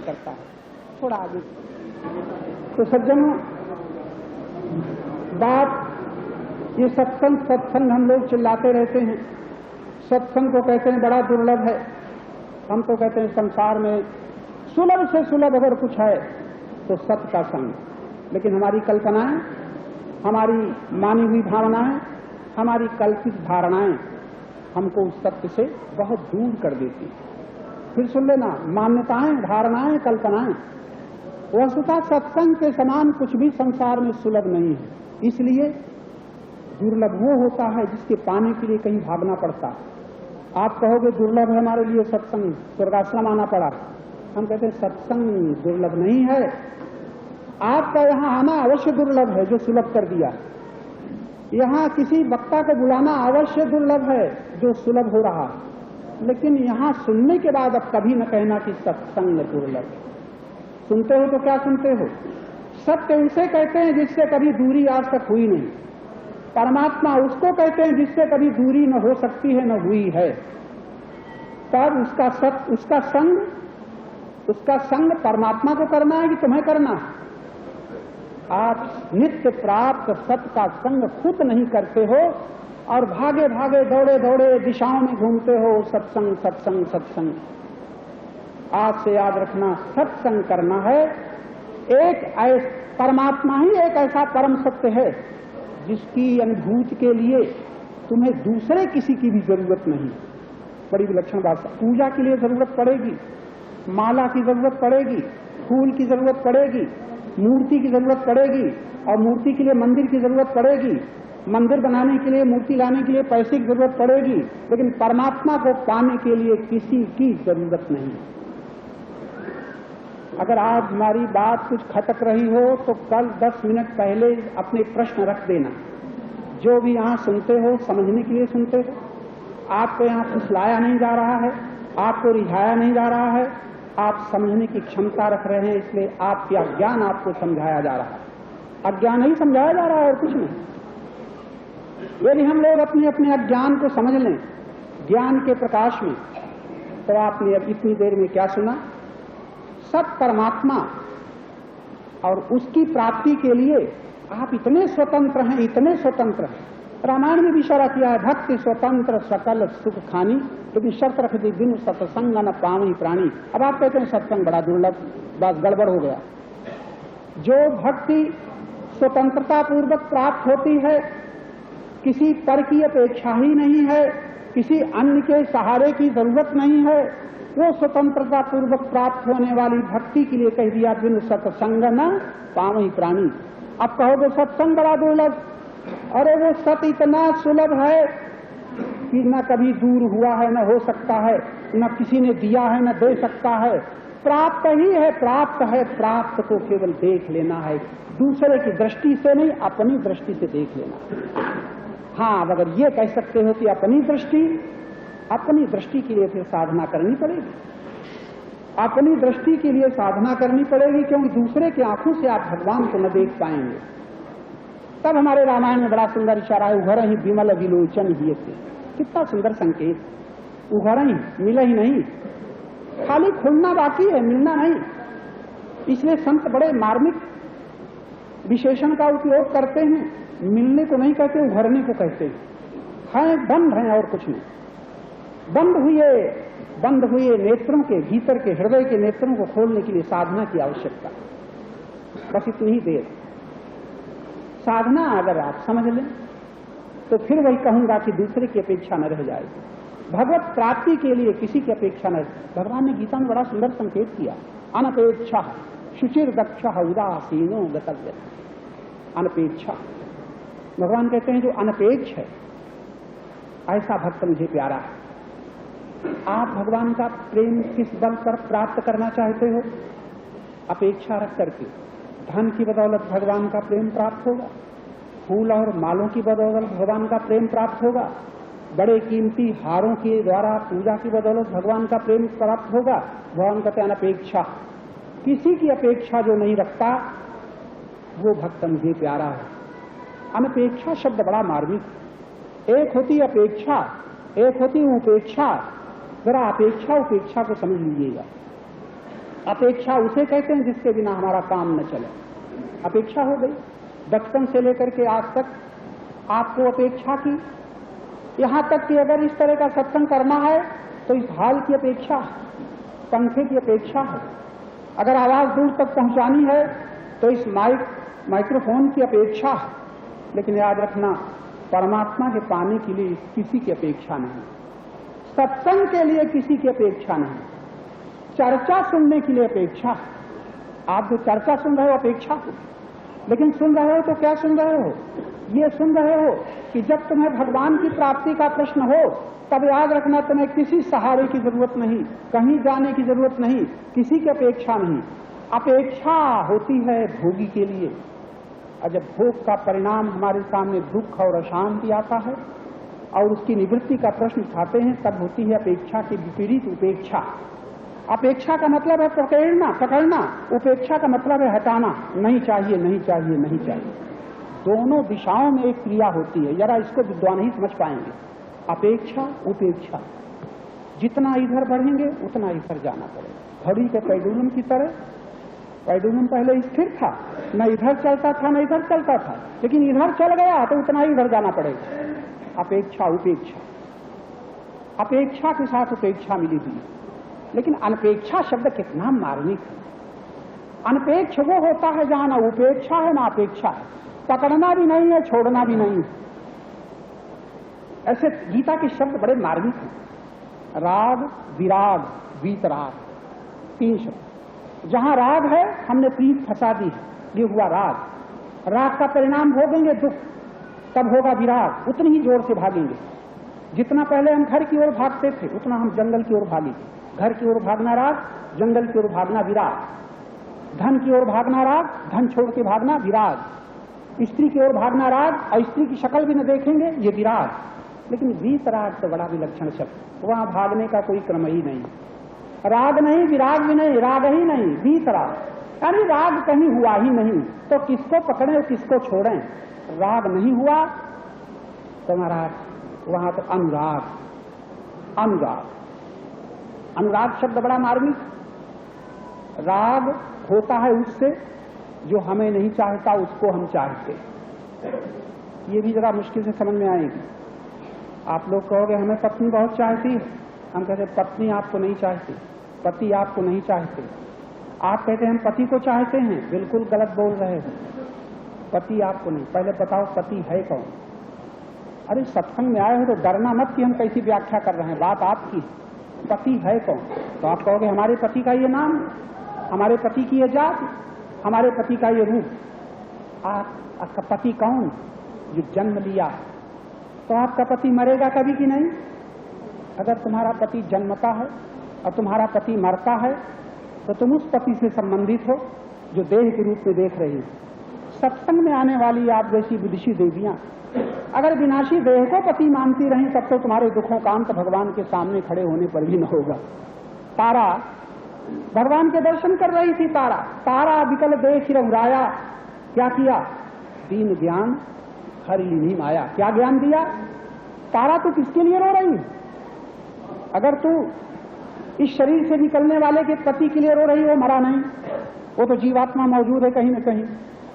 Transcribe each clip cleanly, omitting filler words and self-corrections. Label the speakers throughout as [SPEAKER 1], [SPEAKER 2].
[SPEAKER 1] करता है थोड़ा आगे। तो सज्जनों, बात ये सत्संग हम लोग चिल्लाते रहते हैं। सत्संग को कहते हैं बड़ा दुर्लभ है। हम तो कहते हैं संसार में सुलभ से सुलभ अगर कुछ है तो सत्य का संग। लेकिन हमारी कल्पनाएं, हमारी मानी हुई भावनाएं, हमारी कल्पित धारणाएं हमको उस सत्य से बहुत दूर कर देती हैं। फिर सुन लेना, मान्यताएं, धारणाएं, कल्पनाएं, वस्तुतः सत्संग के समान कुछ भी संसार में सुलभ नहीं है। इसलिए दुर्लभ वो होता है जिसके पाने के लिए कहीं भागना पड़ता है। आप कहोगे दुर्लभ है हमारे लिए सत्संग, स्वर्गाश्रम आना पड़ा। हम कहते हैं सत्संग दुर्लभ नहीं है, आपका यहां आना अवश्य दुर्लभ है जो सुलभ कर दिया। यहां किसी वक्ता को बुलाना अवश्य दुर्लभ है जो सुलभ हो रहा है। लेकिन यहां सुनने के बाद अब कभी न कहना कि सत्संग दुर्लभ है। सुनते हो तो क्या सुनते हो? सत्य उसे कहते हैं जिससे कभी दूरी आज तक हुई नहीं। परमात्मा उसको कहते हैं जिससे कभी दूरी न हो सकती है न हुई है। तब उसका संग परमात्मा को करना है कि तुम्हें करना है? आप नित्य प्राप्त सत्य का संग खुद नहीं करते हो और भागे भागे दौड़े दौड़े दिशाओं में घूमते हो। सत्संग सत्संग सत्संग। आज से याद रखना, सत्संग करना है। परमात्मा ही एक ऐसा परम सत्य है जिसकी अनुभूति के लिए तुम्हें दूसरे किसी की भी जरूरत नहीं। बड़ी विलक्षण बात। पूजा के लिए जरूरत पड़ेगी, माला की जरूरत पड़ेगी, फूल की जरूरत पड़ेगी, मूर्ति की जरूरत पड़ेगी, और मूर्ति के लिए मंदिर की जरूरत पड़ेगी, मंदिर बनाने के लिए, मूर्ति लाने के लिए पैसे की जरूरत पड़ेगी। लेकिन परमात्मा को पाने के लिए किसी की जरूरत नहीं। अगर आज हमारी बात कुछ खटक रही हो तो कल 10 मिनट पहले अपने प्रश्न रख देना। जो भी यहां सुनते हो समझने के लिए सुनते हो। आपको यहां फुसलाया नहीं जा रहा है, आपको रिझाया नहीं जा रहा है, आप समझने की क्षमता रख रहे हैं। इसलिए आपका ज्ञान आपको समझाया जा रहा है। अज्ञान नहीं समझाया जा रहा है और कुछ नहीं। यदि हम लोग अपने अपने अज्ञान को समझ लें ज्ञान के प्रकाश में, तो आपने अब इतनी देर में क्या सुना? सब परमात्मा और उसकी प्राप्ति के लिए आप इतने स्वतंत्र हैं, इतने स्वतंत्र हैं। रामायण में भी इशारा किया है, भक्ति स्वतंत्र सकल सुख खानी, लेकिन शर्त रख दी बिनु सत्संग न पावई प्राणी। अब आप कहते हैं सत्संग बड़ा दुर्लभ, बस गड़बड़ हो गया। जो भक्ति स्वतंत्रता पूर्वक प्राप्त होती है, किसी पर की अपेक्षा ही नहीं है, किसी अन्य के सहारे की जरूरत नहीं है, वो स्वतंत्रता पूर्वक प्राप्त होने वाली भक्ति के लिए कह दिया बिनु सत्संग न पावई प्राणी। अब कहोगे सत्संग बड़ा दुर्लभ। अरे वो सत्य इतना सुलभ है कि न कभी दूर हुआ है, न हो सकता है, न किसी ने दिया है, न दे सकता है। प्राप्त ही है, प्राप्त है। प्राप्त को केवल देख लेना है, दूसरे की दृष्टि से नहीं, अपनी दृष्टि से देख लेना। हाँ, अगर ये कह सकते हो कि अपनी दृष्टि के लिए फिर साधना करनी पड़ेगी। अपनी दृष्टि के लिए साधना करनी पड़ेगी, क्योंकि दूसरे की आंखों से आप भगवान को न देख पाएंगे। तब हमारे रामायण में बड़ा सुंदर इशारा है, उघर ही विमल विलोचन ही थे। कितना सुंदर संकेत। उघर ही, मिला ही नहीं, खाली खुलना बाकी है, मिलना नहीं। इसलिए संत बड़े मार्मिक विशेषण का उपयोग करते हैं। मिलने को नहीं कहते, उघरने को कहते हैं। बंद हैं और कुछ नहीं। बंद हुए नेत्रों के भीतर के, हृदय के नेत्रों को खोलने के लिए साधना की आवश्यकता। बस इतनी ही देर साधना अगर आप समझ लें तो फिर वही कहूंगा कि दूसरे की अपेक्षा न रह जाएगी। भगवत प्राप्ति के लिए किसी की अपेक्षा न। भगवान ने गीता में बड़ा सुंदर संकेत किया, अनपेक्षा शुचिर दक्ष उदासीनो गतव्य। अनपेक्षा, भगवान कहते हैं जो अनपेक्ष है ऐसा भक्त मुझे प्यारा है। आप भगवान का प्रेम किस बल पर प्राप्त करना चाहते हो? अपेक्षा रख करके। धन की बदौलत भगवान का प्रेम प्राप्त होगा, फूल और मालों की बदौलत भगवान का प्रेम प्राप्त होगा, बड़े कीमती हारों के द्वारा पूजा की बदौलत भगवान का प्रेम प्राप्त होगा। भगवान कहते हैं अनपेक्षा। किसी की अपेक्षा जो नहीं रखता वो भक्त मुझे प्यारा है। अनपेक्षा शब्द बड़ा मार्मिक। एक होती अपेक्षा, एक होती उपेक्षा। जरा अपेक्षा उपेक्षा को समझ लीजिएगा। अपेक्षा उसे कहते हैं जिसके बिना हमारा काम न चले। अपेक्षा हो गई, बचपन से लेकर के आज तक आपको अपेक्षा की, यहां तक कि अगर इस तरह का सत्संग करना है तो इस हाल की अपेक्षा है, पंखे की अपेक्षा है। अगर आवाज दूर तक पहुंचानी है तो इस माइक्रोफोन की अपेक्षा है। लेकिन याद रखना, परमात्मा के पाने के लिए किसी की अपेक्षा नहीं, सत्संग के लिए किसी की अपेक्षा नहीं, चर्चा सुनने के लिए अपेक्षा है। आप जो चर्चा सुन रहे हो अपेक्षा हो, लेकिन सुन रहे हो तो क्या सुन रहे हो? ये सुन रहे हो कि जब तुम्हें भगवान की प्राप्ति का प्रश्न हो तब याद रखना, तुम्हें किसी सहारे की जरूरत नहीं, कहीं जाने की जरूरत नहीं, किसी की अपेक्षा नहीं। अपेक्षा होती है भोगी के लिए, और जब भोग का परिणाम हमारे सामने दुख और अशांति आता है और उसकी निवृत्ति का प्रश्न उठाते हैं, तब होती है अपेक्षा के विपरीत उपेक्षा। अपेक्षा का मतलब है पकड़ना, उपेक्षा का मतलब है हटाना, नहीं चाहिए, नहीं चाहिए, नहीं चाहिए। दोनों दिशाओं में एक क्रिया होती है, जरा इसको विद्वान ही समझ पाएंगे। अपेक्षा उपेक्षा, जितना इधर बढ़ेंगे उतना इधर जाना पड़ेगा। घड़ी के पेंडुलम की तरह, पेंडुलम पहले स्थिर था, न इधर चलता था न इधर चलता था, लेकिन इधर चल गया तो उतना ही इधर जाना पड़ेगा। अपेक्षा उपेक्षा, अपेक्षा के साथ उपेक्षा मिली हुई। लेकिन अनपेक्षा शब्द कितना मार्मिक है। अनपेक्ष वो होता है जहां ना उपेक्षा है ना अपेक्षा है, पकड़ना भी नहीं है, छोड़ना भी नहीं है। ऐसे गीता के शब्द बड़े मार्मिक हैं। राग, विराग, वीतराग, 3 शब्द। जहां राग है हमने प्रीत फंसा दी है, ये हुआ राग। राग का परिणाम भोगेंगे दुख, तब होगा विराग, उतनी ही जोर से भागेंगे। जितना पहले हम घर की ओर भागते थे उतना हम जंगल की ओर भागेंगे। घर की ओर भागना राग, जंगल की ओर भागना विराग। धन की ओर भागना राग, धन छोड़ के भागना विराग। स्त्री की ओर भागना राग और स्त्री की शक्ल भी न देखेंगे, ये विराग। लेकिन वीतराग तो बड़ा विलक्षण शब्द, वहां भागने का कोई क्रम ही नहीं। राग नहीं, विराग भी नहीं, राग ही नहीं, वीतराग। यानी राग कहीं हुआ ही नहीं, तो किसको पकड़ें और किसको छोड़ें? राग नहीं हुआ तो महाराज वहां तो अनुराग। अनुराग, अनुराग शब्द बड़ा मार्मिक। राग होता है उससे जो हमें नहीं चाहता उसको हम चाहते। ये भी जरा मुश्किल से समझ में आएगी। आप लोग कहोगे हमें पत्नी बहुत चाहती है, हम कहते पत्नी आपको नहीं चाहती, पति आपको नहीं चाहते। आप कहते हैं हम पति को चाहते हैं, बिल्कुल गलत बोल रहे हो। पति आपको नहीं। पहले बताओ पति है कौन? अरे सत्संग में आए हो तो डरना मत कि हम कैसी व्याख्या कर रहे हैं, बात आपकी। पति है कौन? तो आप कहोगे हमारे पति का ये नाम, हमारे पति की ये जात, हमारे पति का ये रूप। आपका पति कौन? जो जन्म लिया। तो आपका पति मरेगा कभी कि नहीं? अगर तुम्हारा पति जन्मता है और तुम्हारा पति मरता है तो तुम उस पति से संबंधित हो जो देह के रूप में देख रही हो। सत्संग में आने वाली आप जैसी विदुषी देवियां अगर विनाशी देह को पति मानती रहीं तब तो तुम्हारे दुखों का अंत भगवान के सामने खड़े होने पर भी न होगा। तारा भगवान के दर्शन कर रही थी। तारा विकल देख रघुराया, क्या किया? दीन ज्ञान हरि लीनी माया। क्या ज्ञान दिया? तारा तू किसके लिए रो रही? अगर तू इस शरीर से निकलने वाले के पति के लिए रो रही, वो मरा नहीं, वो तो जीवात्मा मौजूद है कहीं न कहीं।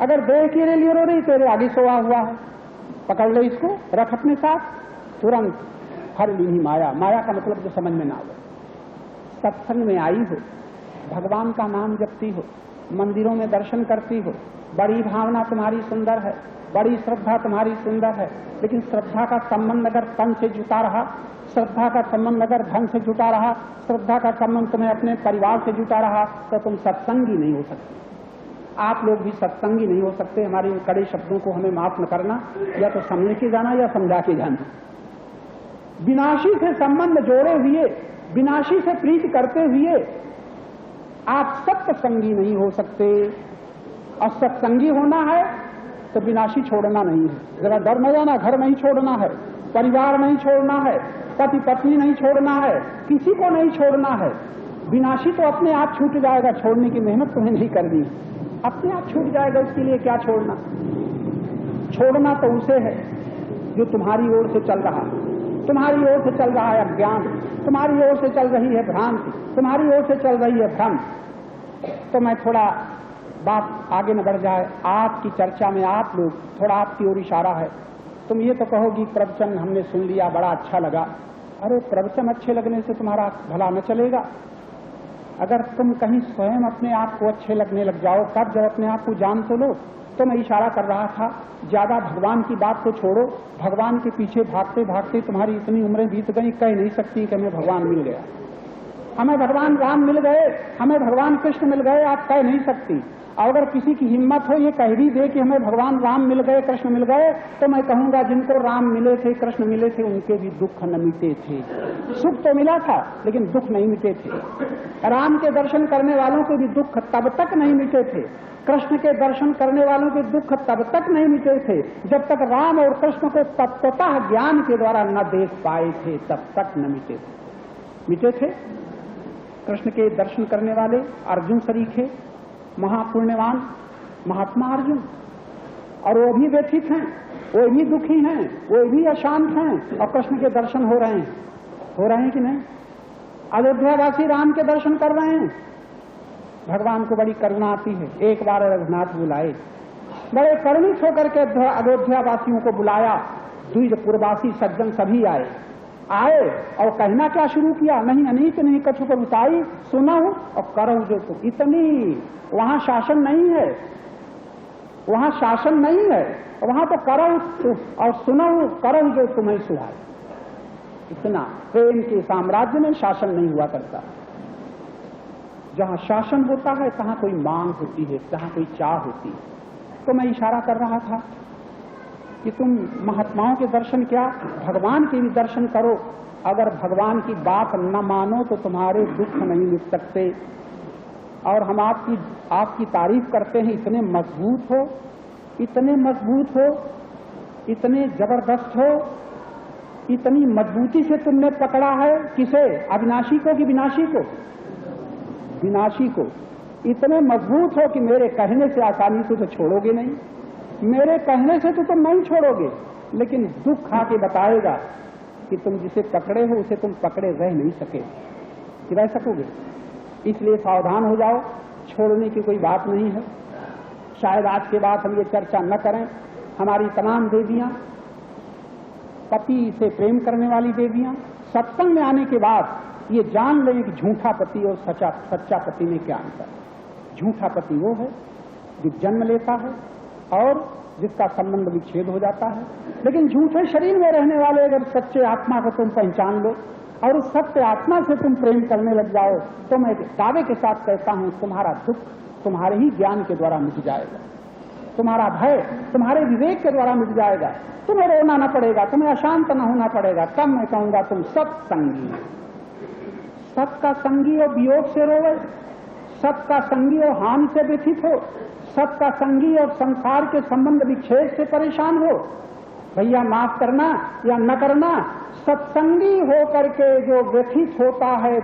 [SPEAKER 1] अगर देह के लिए रो रही, तेरे आगे सोया हुआ है, पकड़ ले इसको, रख अपने साथ, तुरंत हरि लीनी माया। माया का मतलब जो समझ में ना आवे। सत्संग में आई हो, भगवान का नाम जपती हो, मंदिरों में दर्शन करती हो, बड़ी भावना तुम्हारी सुंदर है, बड़ी श्रद्धा तुम्हारी सुंदर है, लेकिन श्रद्धा का संबंध अगर तन से जुटा रहा, श्रद्धा का संबंध अगर धन से जुटा रहा, श्रद्धा का संबंध तुम्हें अपने परिवार से जुटा रहा, तो तुम सत्संगी नहीं हो सकते। आप लोग भी सत्संगी नहीं हो सकते। हमारे इन कड़े शब्दों को हमें माफ न करना, या तो समझ के जाना या समझा के जाना। विनाशी से संबंध जोड़े हुए, विनाशी से प्रीति करते हुए आप सत्संगी नहीं हो सकते। और सत्संगी होना है तो विनाशी छोड़ना नहीं है। जरा डर न जाना, घर नहीं छोड़ना है, परिवार नहीं छोड़ना है, पति पत्नी नहीं छोड़ना है, किसी को नहीं छोड़ना है। विनाशी तो अपने आप छूट जाएगा, छोड़ने की मेहनत तुम्हें नहीं करनी, अपने आप छूट जाएगा। उसके लिए क्या छोड़ना? छोड़ना तो उसे है जो तुम्हारी ओर से चल रहा है। तुम्हारी ओर से चल रहा है अज्ञान, तुम्हारी ओर से चल रही है भ्रांति, तुम्हारी ओर से चल रही है भ्रम। तो मैं थोड़ा बात आगे न बढ़ जाए, आपकी चर्चा में आप लोग थोड़ा आपकी ओर इशारा है। तुम ये तो कहोगी प्रवचन हमने सुन लिया, बड़ा अच्छा लगा। अरे प्रवचन अच्छे लगने से तुम्हारा भला न चलेगा। अगर तुम कहीं स्वयं अपने आप को अच्छे लगने लग जाओ, तब जब अपने आप को जान तो लो। तो मैं इशारा कर रहा था, ज्यादा भगवान की बात को छोड़ो। भगवान के पीछे भागते भागते तुम्हारी इतनी उम्रें बीत गई, कह नहीं सकती कि हमें भगवान मिल गया, हमें भगवान राम मिल गए, हमें भगवान कृष्ण मिल गए, आप कह नहीं सकती। अगर किसी की हिम्मत हो ये कह भी दे कि हमें भगवान राम मिल गए, कृष्ण मिल गए, तो मैं कहूंगा जिनको राम मिले थे, कृष्ण मिले थे, उनके भी दुख न मिटे थे। सुख तो मिला था लेकिन दुख नहीं मिटे थे। राम के दर्शन करने वालों के भी दुख तब तक नहीं मिटे थे, कृष्ण के दर्शन करने वालों के दुख तब तक नहीं मिटे थे जब तक राम और कृष्ण को तत्वतः ज्ञान के द्वारा न देख पाए थे, तब तक न मिटे थे। मिटे थे कृष्ण के दर्शन करने वाले अर्जुन सरीखे महापुण्यवान महात्मा अर्जुन, और वो भी व्यथित हैं, वो भी दुखी हैं, वो भी अशांत हैं, और कृष्ण के दर्शन हो रहे हैं कि नहीं? अयोध्यावासी राम के दर्शन कर रहे हैं। भगवान को बड़ी करुणा आती है। एक बार रघुनाथ बुलाए, बड़े करुणित होकर के अयोध्यावासियों को बुलाया। द्विजपुरवासी सज्जन सभी आए और कहना क्या शुरू किया, नहीं अनीक नहीं कछु कबुताई, सुनाऊं और करऊं जो तुम। इतनी वहां शासन नहीं है, वहां शासन नहीं है, वहां तो करऊं और सुनाऊं करऊं जो तुम्हें सुहाए। इतना प्रेम के साम्राज्य में शासन नहीं हुआ करता। जहां शासन होता है तहां कोई मांग होती है, जहां कोई चाह होती है। तो मैं इशारा कर रहा था कि तुम महात्माओं के दर्शन क्या, भगवान के भी दर्शन करो। अगर भगवान की बात न मानो तो तुम्हारे दुख नहीं मिट सकते। और हम आपकी तारीफ करते हैं, इतने मजबूत हो, इतने मजबूत हो, इतने जबरदस्त हो, इतनी मजबूती से तुमने पकड़ा है किसे, अविनाशी को कि विनाशी को? विनाशी को। इतने मजबूत हो कि मेरे कहने से आसानी से तो छोड़ोगे नहीं, मेरे कहने से तो तुम नहीं छोड़ोगे, लेकिन दुख आके बताएगा कि तुम जिसे पकड़े हो उसे तुम पकड़े रह नहीं सके, कि रह सकोगे। इसलिए सावधान हो जाओ, छोड़ने की कोई बात नहीं है। शायद आज के बाद हम ये चर्चा न करें। हमारी तमाम देवियां, पति से प्रेम करने वाली देवियां, सत्संग में आने के बाद ये जान लें कि झूठा पति और सच्चा पति में क्या अंतर है। झूठा पति वो है जो जन्म लेता है और जिसका संबंध विच्छेद हो जाता है। लेकिन झूठे शरीर में रहने वाले अगर सच्चे आत्मा को तुम पहचान लो और उस सत्य आत्मा से तुम प्रेम करने लग जाओ, तो मैं दावे के साथ कहता हूं तुम्हारा दुख तुम्हारे ही ज्ञान के द्वारा मिट जाएगा, तुम्हारा भय तुम्हारे विवेक के द्वारा मिट जाएगा, तुम्हें रोना न पड़ेगा, तुम्हें अशांत न होना पड़ेगा। तब मैं कहूंगा तुम सत्संगी, सत का संगी और वियोग से रोवे, सत का संगी और हानि से व्यथित हो, सत का संगी और संसार के संबंध विच्छेद से परेशान हो। भैया माफ करना या न करना, सत्संगी होकर के जो व्यथित होता है